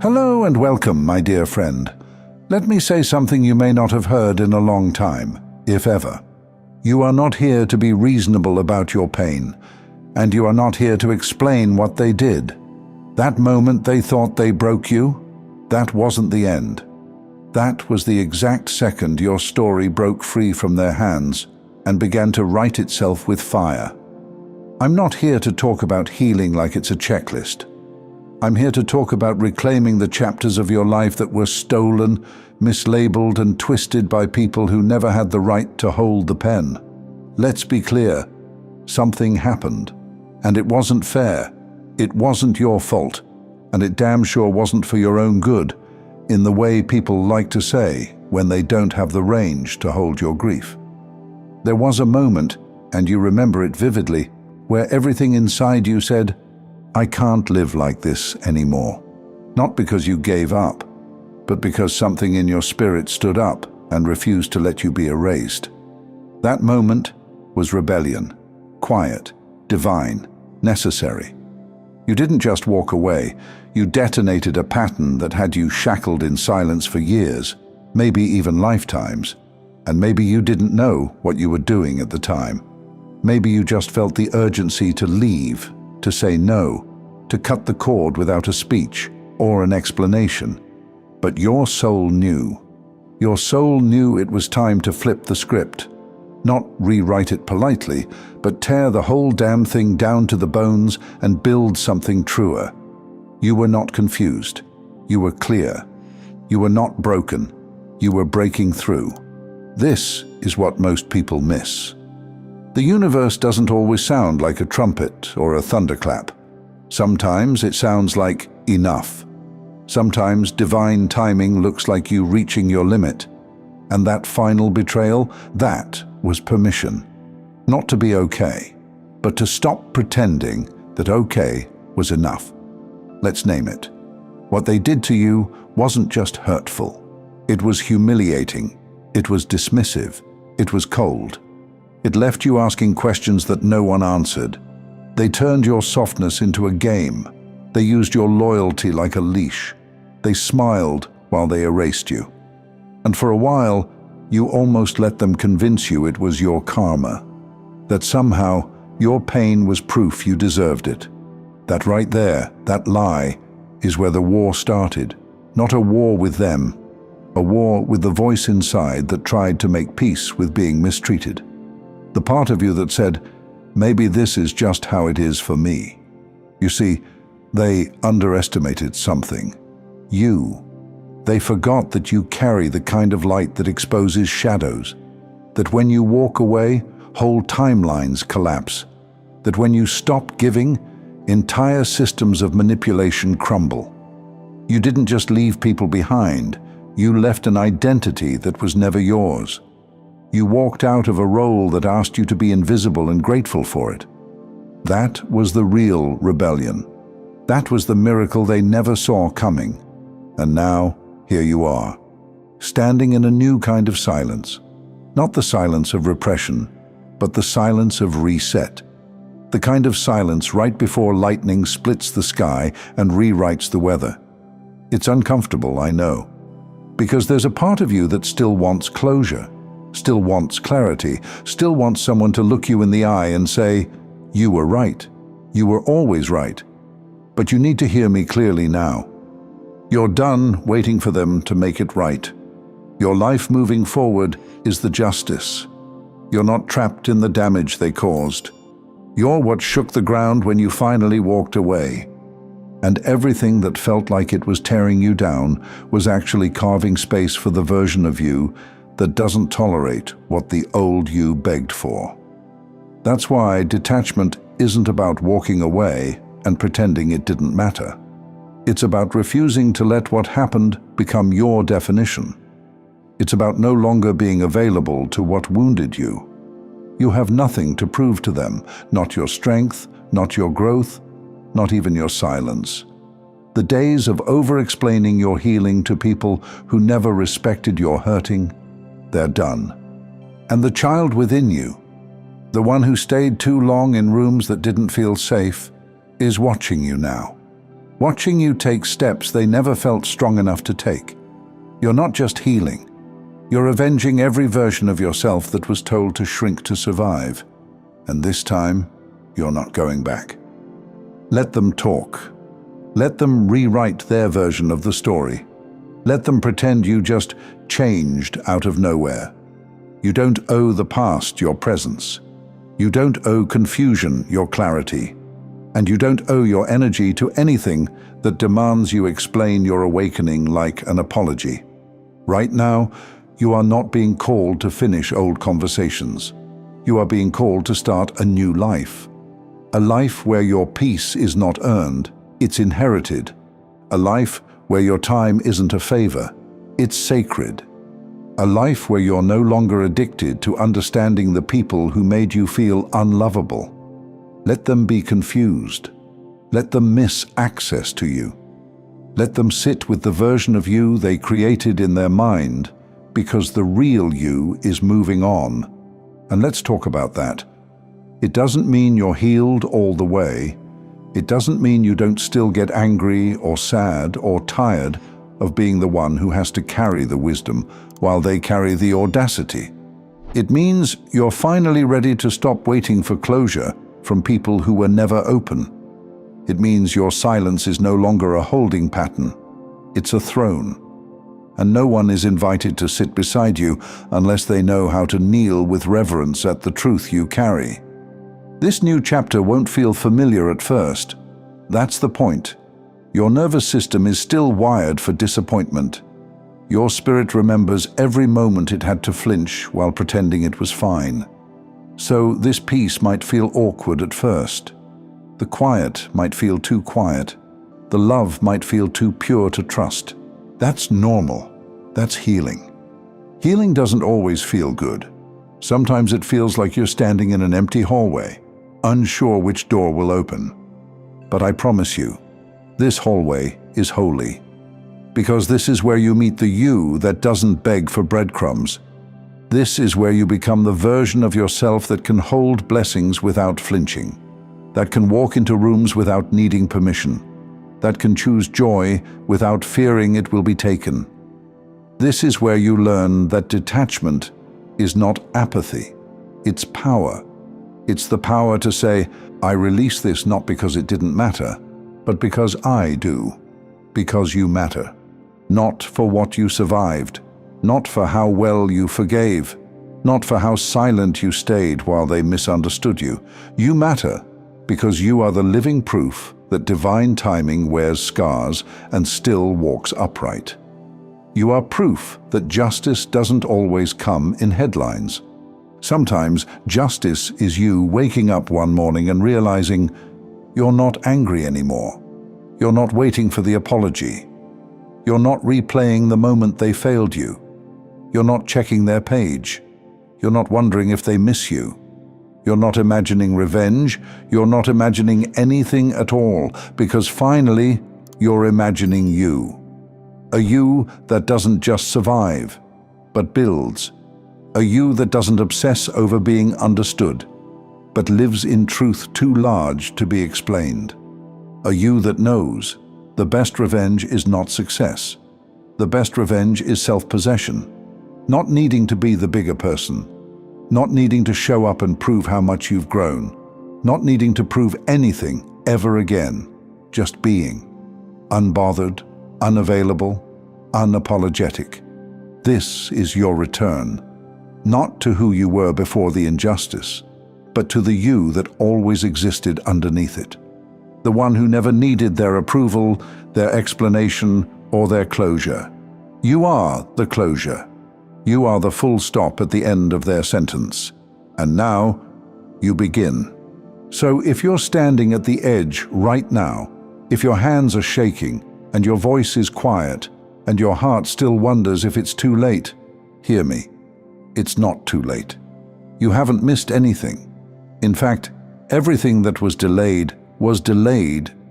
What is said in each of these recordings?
Hello and welcome, my dear friend. Let me say something you may not have heard in a long time, if ever. You are not here to be reasonable about your pain, and you are not here to explain what they did. That moment they thought they broke you, that wasn't the end. That was the exact second your story broke free from their hands and began to write itself with fire. I'm not here to talk about healing like it's a checklist. I'm here to talk about reclaiming the chapters of your life that were stolen, mislabeled, and twisted by people who never had the right to hold the pen. Let's be clear. Something happened, and it wasn't fair. It wasn't your fault, and it damn sure wasn't for your own good, in the way people like to say when they don't have the range to hold your grief. There was a moment, and you remember it vividly, where everything inside you said, I can't live like this anymore. Not because you gave up, but because something in your spirit stood up and refused to let you be erased. That moment was rebellion, quiet, divine, necessary. You didn't just walk away, you detonated a pattern that had you shackled in silence for years, maybe even lifetimes, and maybe you didn't know what you were doing at the time. Maybe you just felt the urgency to leave, to say no, to cut the cord without a speech or an explanation. But your soul knew. Your soul knew it was time to flip the script. Not rewrite it politely, but tear the whole damn thing down to the bones and build something truer. You were not confused. You were clear. You were not broken. You were breaking through. This is what most people miss. The universe doesn't always sound like a trumpet or a thunderclap. Sometimes it sounds like enough. Sometimes divine timing looks like you reaching your limit. And that final betrayal, that was permission. Not to be okay, but to stop pretending that okay was enough. Let's name it. What they did to you wasn't just hurtful. It was humiliating. It was dismissive. It was cold. It left you asking questions that no one answered. They turned your softness into a game. They used your loyalty like a leash. They smiled while they erased you. And for a while, you almost let them convince you it was your karma, that somehow your pain was proof you deserved it. That right there, that lie, is where the war started. Not a war with them, a war with the voice inside that tried to make peace with being mistreated. The part of you that said, maybe this is just how it is for me. You see, they underestimated something. You. They forgot that you carry the kind of light that exposes shadows. That when you walk away, whole timelines collapse. That when you stop giving, entire systems of manipulation crumble. You didn't just leave people behind, you left an identity that was never yours. You walked out of a role that asked you to be invisible and grateful for it. That was the real rebellion. That was the miracle they never saw coming. And now, here you are, standing in a new kind of silence. Not the silence of repression, but the silence of reset. The kind of silence right before lightning splits the sky and rewrites the weather. It's uncomfortable, I know, because there's a part of you that still wants closure. Still wants clarity, still wants someone to look you in the eye and say, you were right. You were always right. But you need to hear me clearly now. You're done waiting for them to make it right. Your life moving forward is the justice. You're not trapped in the damage they caused. You're what shook the ground when you finally walked away. And everything that felt like it was tearing you down was actually carving space for the version of you that doesn't tolerate what the old you begged for. That's why detachment isn't about walking away and pretending it didn't matter. It's about refusing to let what happened become your definition. It's about no longer being available to what wounded you. You have nothing to prove to them, not your strength, not your growth, not even your silence. The days of over-explaining your healing to people who never respected your hurting, they're done. And the child within you, the one who stayed too long in rooms that didn't feel safe, is watching you now. watching you take steps they never felt strong enough to take. You're not just healing. You're avenging every version of yourself that was told to shrink to survive. And this time, you're not going back. Let them talk. Let them rewrite their version of the story. Let them pretend you just changed out of nowhere. You don't owe the past your presence. You don't owe confusion your clarity. And you don't owe your energy to anything that demands you explain your awakening like an apology. Right now, you are not being called to finish old conversations. You are being called to start a new life. A life where your peace is not earned, it's inherited. A life where your time isn't a favor, it's sacred. A life where you're no longer addicted to understanding the people who made you feel unlovable. Let them be confused. Let them miss access to you. Let them sit with the version of you they created in their mind, because the real you is moving on. And let's talk about that. It doesn't mean you're healed all the way. It doesn't mean you don't still get angry or sad or tired of being the one who has to carry the wisdom while they carry the audacity. It means you're finally ready to stop waiting for closure from people who were never open. It means your silence is no longer a holding pattern. It's a throne. And no one is invited to sit beside you unless they know how to kneel with reverence at the truth you carry. This new chapter won't feel familiar at first. That's the point. Your nervous system is still wired for disappointment. Your spirit remembers every moment it had to flinch while pretending it was fine. So this peace might feel awkward at first. The quiet might feel too quiet. The love might feel too pure to trust. That's normal. That's healing. Healing doesn't always feel good. Sometimes it feels like you're standing in an empty hallway, unsure which door will open. But I promise you, this hallway is holy. Because this is where you meet the you that doesn't beg for breadcrumbs. This is where you become the version of yourself that can hold blessings without flinching, that can walk into rooms without needing permission, that can choose joy without fearing it will be taken. This is where you learn that detachment is not apathy, it's power. It's the power to say, I release this not because it didn't matter, but because I do, because you matter. Not for what you survived, not for how well you forgave, not for how silent you stayed while they misunderstood you. You matter because you are the living proof that divine timing wears scars and still walks upright. You are proof that justice doesn't always come in headlines. Sometimes justice is you waking up one morning and realizing you're not angry anymore. You're not waiting for the apology. You're not replaying the moment they failed you. You're not checking their page. You're not wondering if they miss you. You're not imagining revenge. You're not imagining anything at all, because finally, you're imagining you. A you that doesn't just survive, but builds. A you that doesn't obsess over being understood, but lives in truth too large to be explained. A you that knows the best revenge is not success. The best revenge is self-possession. Not needing to be the bigger person. Not needing to show up and prove how much you've grown. Not needing to prove anything ever again. Just being. Unbothered, unavailable, unapologetic. This is your return. Not to who you were before the injustice, but to the you that always existed underneath it. The one who never needed their approval, their explanation, or their closure. You are the closure. You are the full stop at the end of their sentence. And now, you begin. So if you're standing at the edge right now, if your hands are shaking, and your voice is quiet, and your heart still wonders if it's too late, hear me. It's not too late. You haven't missed anything. In fact, everything that was delayed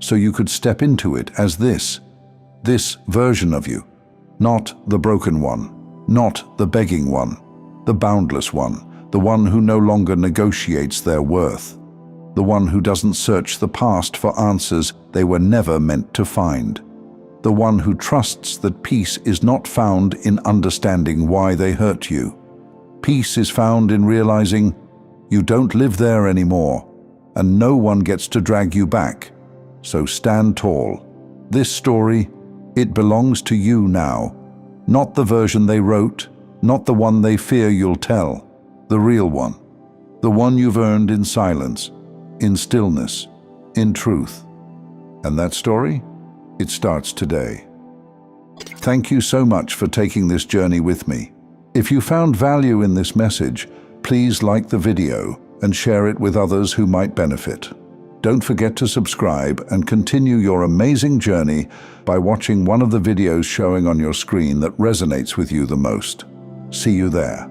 so you could step into it as this version of you, not the broken one. Not the begging one, the boundless one, the one who no longer negotiates their worth. the one who doesn't search the past for answers they were never meant to find, the one who trusts that peace is not found in understanding why they hurt you. Peace is found in realizing you don't live there anymore, and no one gets to drag you back. So stand tall. This story, it belongs to you now. Not the version they wrote, not the one they fear you'll tell. The real one. The one you've earned in silence, in stillness, in truth. And that story? It starts today. Thank you so much for taking this journey with me. If you found value in this message, please like the video and share it with others who might benefit. Don't forget to subscribe and continue your amazing journey by watching one of the videos showing on your screen that resonates with you the most. See you there.